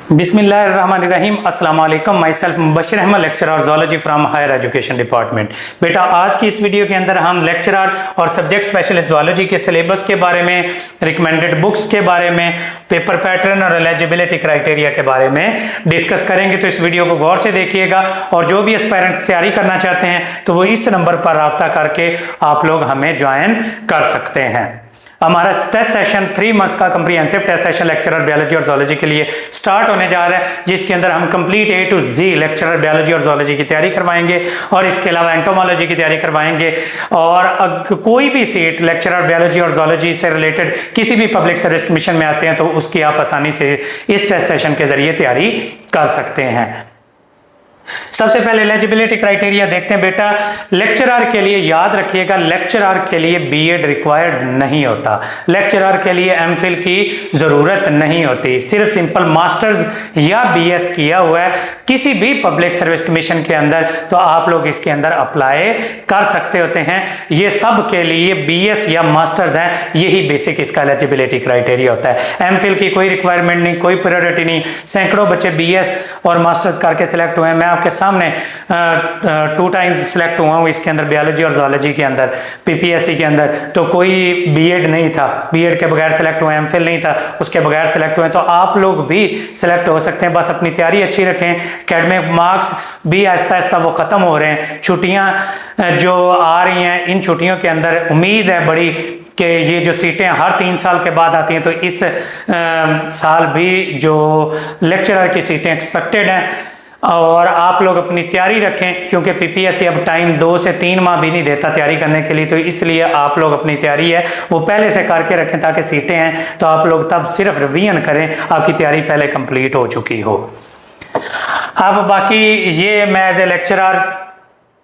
बिस्मिल्लाहिर्रहमानिर्रहीम अस्सलाम वालेकुम। Myself Mubashir Ahmad, lecturer zoology from higher education department. बेटा, आज की इस वीडियो के अंदर हम लेक्चरर और सब्जेक्ट स्पेशलिस्ट ज़ूलॉजी के सिलेबस के बारे में, रिकमेंडेड बुक्स के बारे में, पेपर पैटर्न और एलिजिबिलिटी क्राइटेरिया के बारे में डिस्कस करेंगे। तो इस वीडियो को गौर से देखिएगा और जो भी एस्पायरेंट तैयारी करना चाहते हैं तो वो इस नंबर पर रब्ता करके आप लोग हमें ज्वाइन कर सकते हैं। हमारा टेस्ट सेशन 3 मंथ्स का comprehensive test session lecturer biology और ज़ूलॉजी के लिए स्टार्ट होने जा रहा है, जिसके अंदर हम complete A to Z lecturer biology और ज़ूलॉजी की तैयारी करवाएंगे और इसके अलावा एंटोमोलॉजी की तैयारी करवाएंगे। और कोई भी सीट लेक्चरर बायोलॉजी और ज़ूलॉजी से रिलेटेड किसी भी पब्लिक सर्विस कमीशन में आते हैं तो उसकी आप आसानी से इस टेस्ट सेशन के जरिए तैयारी कर सकते हैं। सबसे पहले एलिजिबिलिटी क्राइटेरिया देखते हैं। बेटा, लेक्चरर के लिए याद रखिएगा, लेक्चरर के लिए बीएड रिक्वायर्ड नहीं होता, लेक्चरर के लिए एमफिल की जरूरत नहीं होती, सिर्फ सिंपल मास्टर्स या बीएस किया हुआ है किसी भी पब्लिक सर्विस कमीशन के अंदर तो आप लोग इसके अंदर अप्लाई कर सकते होते हैं। ये सब के लिए बीएस या मास्टर्स है, यही बेसिक इसका एलिजिबिलिटी क्राइटेरिया होता है। एमफिल की कोई रिक्वायरमेंट नहीं, कोई प्रायोरिटी नहीं। सैकड़ों बच्चे बीएस और मास्टर्स करके सिलेक्ट हुए हैं। मैं आपके सामने 2 टाइम्स सिलेक्ट हुआ हूं इसके अंदर, बायोलॉजी और ज़ूलॉजी के अंदर, पीपीएससी के अंदर। तो कोई बीएड नहीं था, बीएड के बगैर सिलेक्ट हुए, एमफिल नहीं था उसके बगैर सिलेक्ट हुए। तो आप लोग भी सिलेक्ट हो सकते हैं, बस अपनी तैयारी अच्छी रखें। एकेडमिक मार्क्स भी आहिस्ता आहिस्ता वो खत्म हो रहे हैं, छुट्टियां जो आ रही हैं, इन छुट्टियों के अंदर उम्मीद है बड़ी कि ये जो सीटें हर 3 साल के बाद आती हैं तो इस साल भी जो लेक्चरर की सीटें एक्सपेक्टेड हैं और आप लोग अपनी तैयारी रखें, क्योंकि पीपीएससी अब टाइम 2 से 3 माह भी नहीं देता तैयारी करने के लिए। तो इसलिए आप लोग अपनी तैयारी है वो पहले से करके रखें ताकि सीटें हैं तो आप लोग तब सिर्फ रिवीजन करें, आपकी तैयारी पहले कंप्लीट हो चुकी हो। अब बाकी ये मैं एज ए लेक्चरर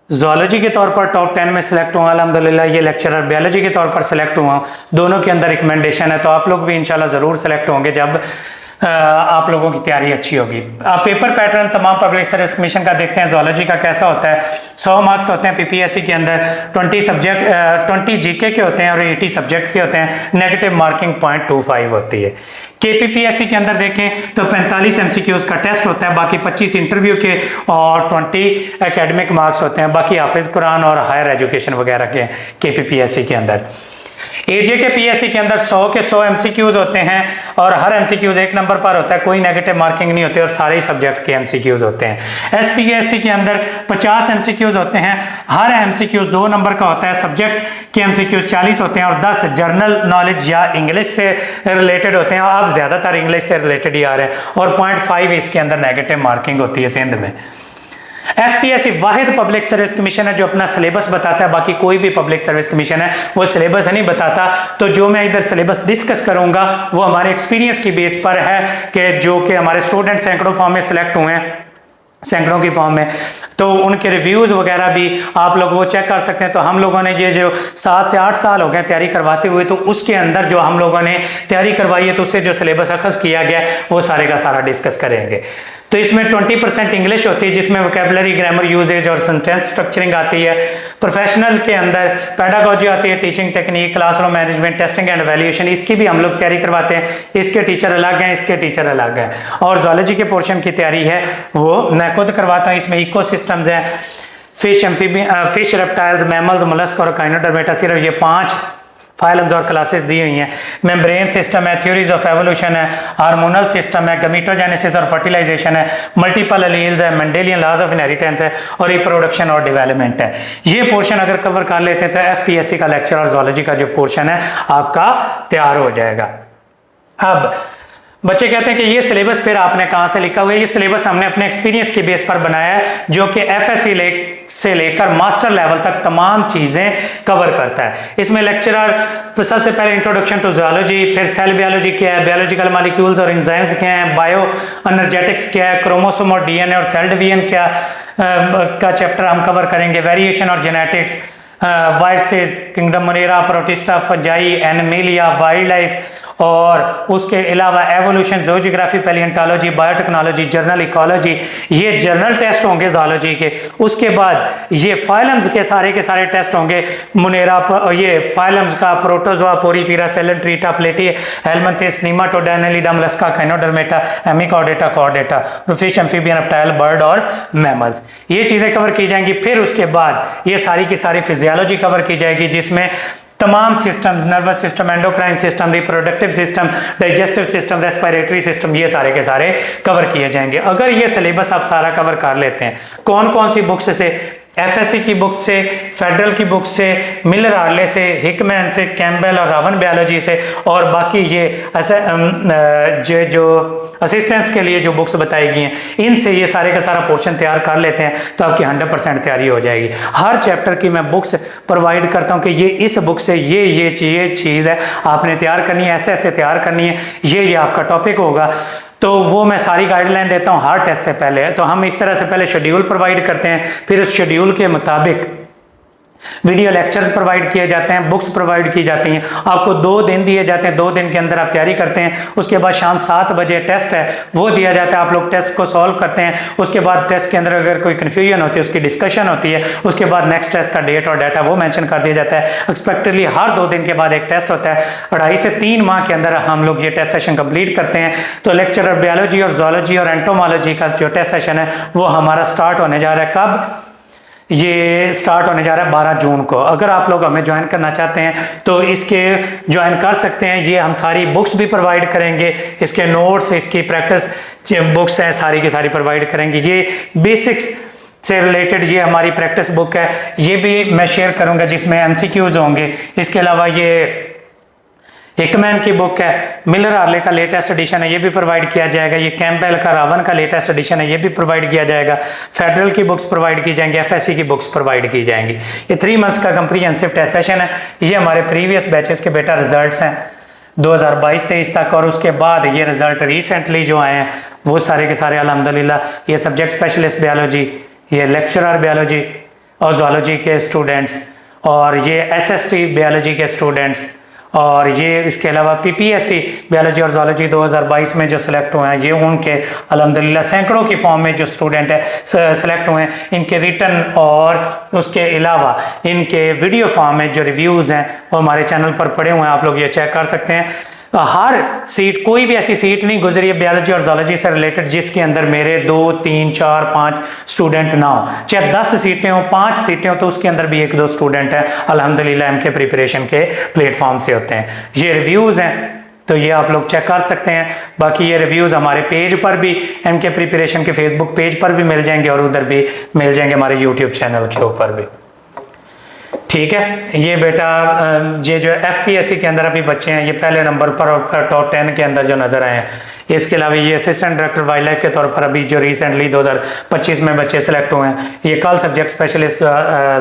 ज़ूलॉजी के तौर पर टॉप 10 में सिलेक्ट हुआ अल्हम्दुलिल्लाह, ये लेक्चरर बायोलॉजी के तौर पर सिलेक्ट हुआ, दोनों के अंदर रिकमेंडेशन है। तो आप लोग भी इंशाल्लाह ज़रूर सिलेक्ट होंगे जब आप लोगों की तैयारी अच्छी होगी। आप पेपर पैटर्न तमाम पब्लिक सर्विस कमीशन का देखते हैं। ज़ूलॉजी का कैसा होता है, 100 मार्क्स होते हैं पीपीएससी के अंदर, 20 जीके के होते हैं और 80 सब्जेक्ट के होते हैं। नेगेटिव मार्किंग 0.25 होती है। केपीपीएससी के अंदर देखें तो 45 एमसीक्यूज का टेस्ट होता है, बाकी 25 इंटरव्यू के और 20 एकेडमिक मार्क्स होते हैं, बाकी हाफिज कुरान और हायर एजुकेशन वगैरह के केपीपीएससी के अंदर। एजे के पीएससी के अंदर 100 के 100 एमसीक्यूज होते हैं और हर एमसीक्यूज 1 नंबर पर होता है, कोई नेगेटिव मार्किंग नहीं होती और सारे सब्जेक्ट के एमसीक्यूज होते हैं। एसपीएससी के अंदर 50 एमसीक्यूज होते हैं, हर एमसीक्यूज 2 नंबर का होता है, सब्जेक्ट के एमसीक्यूज 40 होते हैं और 10 जनरल नॉलेज या इंग्लिश से रिलेटेड होते हैं। अब ज्यादातर इंग्लिश से रिलेटेड ही आ रहे हैं और 0.5 इसके अंदर नेगेटिव मार्किंग होती है सिंध में। एफपीएससी वाहिद पब्लिक सर्विस कमीशन है जो अपना सिलेबस बताता है, बाकी कोई भी पब्लिक सर्विस कमीशन है वो सिलेबस नहीं बताता। तो जो मैं इधर सिलेबस डिस्कस करूंगा वो हमारे एक्सपीरियंस की बेस पर है कि जो कि हमारे स्टूडेंट सैकड़ों फॉर्म में सिलेक्ट हुए हैं, सैकड़ों की फॉर्म में, तो उनके रिव्यूज वगैरह भी आप लोग वो चेक कर सकते हैं। तो हम लोगों ने ये जो 7 से 8 साल हो गए तैयारी करवाते हुए, तो उसके अंदर जो हम लोगों ने तैयारी करवाई है तो उससे जो सिलेबस अखज़ किया गया वो सारे का सारा डिस्कस करेंगे। तो इसमें 20% इंग्लिश होती है जिसमें वोकैबुलरी, ग्रामर, यूजेज और सेंटेंस स्ट्रक्चरिंग आती है। प्रोफेशनल के अंदर पेडागोजी आती है, teaching technique, classroom management, testing and evaluation, इसकी भी हम लोग तैयारी करवाते हैं। इसके टीचर अलग हैं, इसके टीचर अलग हैं। और ज़ूलॉजी के पोर्शन की तैयारी है वो मैं खुद करवाता हूँ। इसमें इकोसिस्टम्स हैं, fish, amphibian, fish, reptiles, mammals, mollusc और काइनोडर्मेटा, सिर्फ ये 5 फाइलम्स और क्लासेस दी हुई हैं। मेम्ब्रेन सिस्टम है, थ्योरीज ऑफ एवोल्यूशन है, हार्मोनल सिस्टम है, गमीटोजेनेसिस और फर्टिलाइजेशन है, मल्टीपल एलील्स है, मेंडेलियन लॉज ऑफ इनहेरिटेंस है और रिप्रोडक्शन और डेवलपमेंट है। ये पोर्शन अगर कवर कर लेते हैं तो एफपीएससी का लेक्चर और ज़ूलॉजी का जो पोर्शन है आपका तैयार हो जाएगा। अब बच्चे कहते हैं कि ये सिलेबस फिर आपने कहां से लिखा हुआ है? ये सिलेबस हमने अपने एक्सपीरियंस की बेस पर बनाया है जो कि एफएससी से लेकर मास्टर लेवल तक तमाम चीजें कवर करता है। इसमें लेक्चरर सबसे पहले इंट्रोडक्शन टू ज़ूलॉजी, फिर सेल बायोलॉजी क्या है, बायोलॉजिकल मॉलिक्यूल्स और एंजाइम्स क्या हैं, बायो एनर्जेटिक्स क्या है, क्रोमोसोम और डीएनए और सेल डिवीजन क्या का चैप्टर हम कवर करेंगे, वेरिएशन और genetics, viruses, kingdom Monera, Protista, fungi, Animalia, wild life और उसके अलावा evolution, zoology, palaeontology, biotechnology, general ecology, ये जर्नल टेस्ट होंगे ज़ूलॉजी के। उसके बाद ये फाइलम्स के सारे टेस्ट होंगे, मुनेरा ये फाइलम्स का protozoa, Porifera, Coelenterata, Platyhelminthes, Nematoda, Annelida, Mollusca, Echinodermata, Hemichordata, Chordata, fish, amphibian, reptile, bird और मैमल्स, ये चीजें कवर की जाएंगी। फिर उसके बाद ये सारी की सारी फिजियोलॉजी कवर की जाएगी, जिसमें तमाम systems, nervous system, endocrine system, reproductive system, digestive system, respiratory system, ये सारे के सारे कवर किए जाएंगे। अगर ये सिलेबस आप सारा कवर कर लेते हैं, कौन कौन सी बुक्स से, एफएससी की बुक से, फेडरल की बुक से, मिलर आर्ले से, हिकमैन से, कैम्बेल और रावन बायोलॉजी से, और बाकी ये जो असिस्टेंट्स के लिए जो बुक्स बताई गई हैं, इनसे ये सारे का सारा पोर्शन तैयार कर लेते हैं तो आपकी 100% तैयारी हो जाएगी। हर चैप्टर की मैं बुक्स प्रोवाइड करता हूँ कि ये इस बुक से ये चीज़ है, आपने तैयार करनी है, ऐसे तैयार करनी है, ये आपका टॉपिक होगा। तो वो मैं सारी गाइडलाइन देता हूँ हर टेस्ट से पहले। तो हम इस तरह से पहले शेड्यूल प्रोवाइड करते हैं, फिर उस शेड्यूल के मुताबिक वीडियो लेक्चर्स प्रोवाइड किए जाते हैं, बुक्स प्रोवाइड की जाती हैं। आपको 2 दिन दिए जाते हैं, 2 दिन के अंदर आप तैयारी करते हैं। उसके बाद शाम 7 बजे टेस्ट है, वो दिया जाता है, आप लोग टेस्ट को सॉल्व करते हैं। उसके बाद टेस्ट के अंदर अगर कोई कन्फ्यूजन होती है, उसकी डिस्कशन होती है। उसके बाद नेक्स्ट टेस्ट का डेट और डाटा वो मेंशन कर दिया जाता है। एक्सपेक्टेडली हर 2 दिन के बाद एक टेस्ट होता है। 2.5 से 3 माह के अंदर हम लोग ये टेस्ट सेशन कंप्लीट करते हैं। तो लेक्चरर बायोलॉजी और ज़ूलॉजी और एंटोमोलॉजी का जो टेस्ट सेशन है वो हमारा स्टार्ट होने जा रहा है। कब? ये स्टार्ट होने जा रहा है 12 जून को। अगर आप लोग हमें ज्वाइन करना चाहते हैं तो इसके ज्वाइन कर सकते हैं। ये हम सारी बुक्स भी प्रोवाइड करेंगे, इसके नोट्स, इसकी प्रैक्टिस बुक्स हैं, सारी की सारी प्रोवाइड करेंगे। ये बेसिक्स से रिलेटेड ये हमारी प्रैक्टिस बुक है, ये भी मैं शेयर करूंगा जिसमें एमसीक्यूज होंगे। इसके अलावा ये हिकमैन की बुक है, मिलर आर्ले का लेटेस्ट एडिशन है, ये भी प्रोवाइड किया जाएगा। ये कैम्पबेल का रावन का लेटेस्ट एडिशन है, ये भी प्रोवाइड किया जाएगा। फेडरल की बुक्स प्रोवाइड की जाएंगी, एफएससी की बुक्स प्रोवाइड की जाएंगी। ये 3 मंथ्स का कंप्रीहेंसिव टेस्ट सेशन है। ये हमारे प्रीवियस बैचेस के बेटा रिजल्ट्स हैं 2022-23 तक, और उसके बाद ये रिजल्ट रिसेंटली जो आए हैं वो सारे के सारे अल्हम्दुलिल्लाह। ये सब्जेक्ट स्पेशलिस्ट बायोलॉजी, ये लेक्चरर बायोलॉजी और ज़ूलॉजी के स्टूडेंट्स, और ये एसएसटी बायोलॉजी के स्टूडेंट्स, और ये इसके अलावा पीपीएससी बायोलॉजी और ज़ूलॉजी 2022 में जो सिलेक्ट हुए हैं, ये उनके अल्हम्दुलिल्लाह सैकड़ों की फॉर्म में जो स्टूडेंट है सिलेक्ट हुए हैं। इनके रिटन और उसके अलावा इनके वीडियो फॉर्म में जो रिव्यूज़ हैं वो हमारे चैनल पर पड़े हुए हैं, आप लोग ये चेक कर सकते हैं। हर सीट, कोई भी ऐसी सीट नहीं गुजरी है बायोलॉजी और ज़ूलॉजी से रिलेटेड जिसके अंदर मेरे 2, 3, 4, 5 स्टूडेंट ना हो। चाहे 10 सीटें हो, 5 सीटें हो, तो उसके अंदर भी 1-2 स्टूडेंट हैं अल्हम्दुलिल्लाह इनके प्रिपरेशन के प्लेटफॉर्म से होते हैं। ये रिव्यूज़ हैं तो ये आप लोग चेक कर सकते हैं। बाकी ये रिव्यूज़ हमारे पेज पर भी, एमके प्रिपरेशन के फेसबुक पेज पर भी मिल जाएंगे और उधर भी मिल जाएंगे हमारे यूट्यूब चैनल के ऊपर भी। ठीक है, ये बेटा ये जो एफपीएससी के अंदर अभी बच्चे हैं ये पहले नंबर पर और टॉप 10 के अंदर जो नजर आए हैं। इसके अलावा ये असिस्टेंट डायरेक्टर वाइल्ड लाइफ के तौर पर अभी जो रिसेंटली 2025 में बच्चे सेलेक्ट हुए हैं, ये कल सब्जेक्ट स्पेशलिस्ट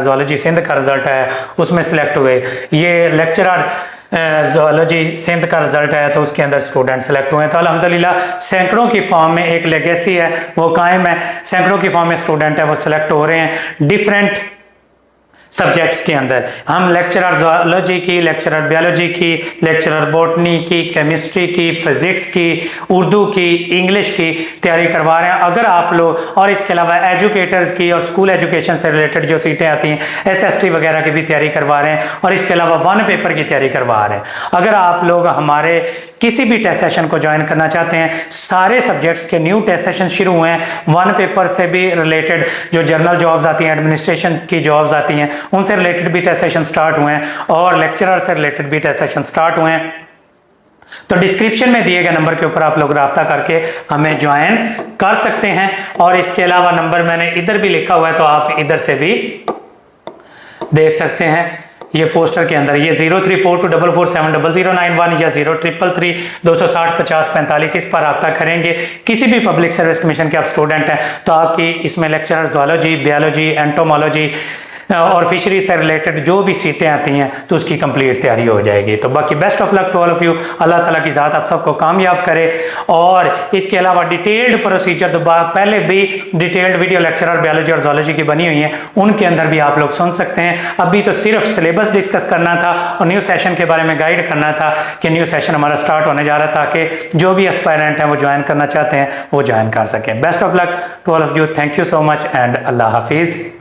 ज़ूलॉजी सिंध का रिजल्ट है उसमें सेलेक्ट हुए। ये लेक्चरर ज़ूलॉजी सिंध का रिजल्ट आया तो उसके अंदर स्टूडेंट सेलेक्ट हुए हैं। तो अल्हम्दुलिल्लाह सैकड़ों की फॉर्म में एक लेगेसी है वो कायम है, सैकड़ों की फॉर्म में स्टूडेंट है वो सिलेक्ट हो रहे हैं डिफरेंट सब्जेक्ट्स के अंदर। हम लेक्चरर ज़ूलॉजी की, लेक्चरर बायोलॉजी की, लेक्चरर बॉटनी की, केमिस्ट्री की, फिजिक्स की, उर्दू की, इंग्लिश की तैयारी करवा रहे हैं। अगर आप लोग, और इसके अलावा एजुकेटर्स की और स्कूल एजुकेशन से रिलेटेड जो सीटें आती हैं एसएसटी वगैरह की भी तैयारी करवा रहे हैं, और इसके अलावा 1 पेपर की तैयारी करवा रहे हैं। अगर आप लोग हमारे किसी भी टेस्ट सेशन को ज्वाइन करना चाहते हैं, सारे सब्जेक्ट्स के न्यू टेस्ट सेशन शुरू हुए हैं। 1 पेपर से भी रिलेटेड जो जर्नल जॉब्स आती हैं, एडमिनिस्ट्रेशन की जॉब्स आती हैं, उनसे रिलेटेड भी टेस्ट सेशन स्टार्ट हुए हैं, और लेक्चरर से रिलेटेड भी टेस्ट सेशन स्टार्ट हुए हैं। तो डिस्क्रिप्शन में दिए गए नंबर के ऊपर आप लोग राब्ता करके हमें ज्वाइन कर सकते हैं। और इसके अलावा नंबर मैंने इधर भी लिखा हुआ है तो आप इधर से भी देख सकते हैं। ये पोस्टर के अंदर ये 034244700091 या 0333-260-50-45 इस पर रब्ता करेंगे। किसी भी पब्लिक सर्विस कमीशन के आप स्टूडेंट हैं तो आपकी इसमें लेक्चरर ज़ूलॉजी, बायोलॉजी, एंटोमोलॉजी, और फिशरी से रिलेटेड जो भी सीटें आती हैं तो उसकी कंप्लीट तैयारी हो जाएगी। तो बाकी best of luck to all of you. अल्लाह ताला की ज़ात आप सबको कामयाब करे। और इसके अलावा डिटेल्ड प्रोसीजर तो पहले भी डिटेल्ड वीडियो लेक्चरर बायोलॉजी और ज़ूलॉजी की बनी हुई हैं, उनके अंदर भी आप लोग सुन सकते हैं। अभी तो सिर्फ सिलेबस डिस्कस करना था और न्यू सेशन के बारे में गाइड करना था कि न्यू सेशन हमारा स्टार्ट होने जा रहा था, ताकि जो भी एस्पायरेंट हैं वो ज्वाइन करना चाहते हैं वो ज्वाइन कर सकें। Best of luck to all of you. Thank you so much and अल्लाह हाफिज़।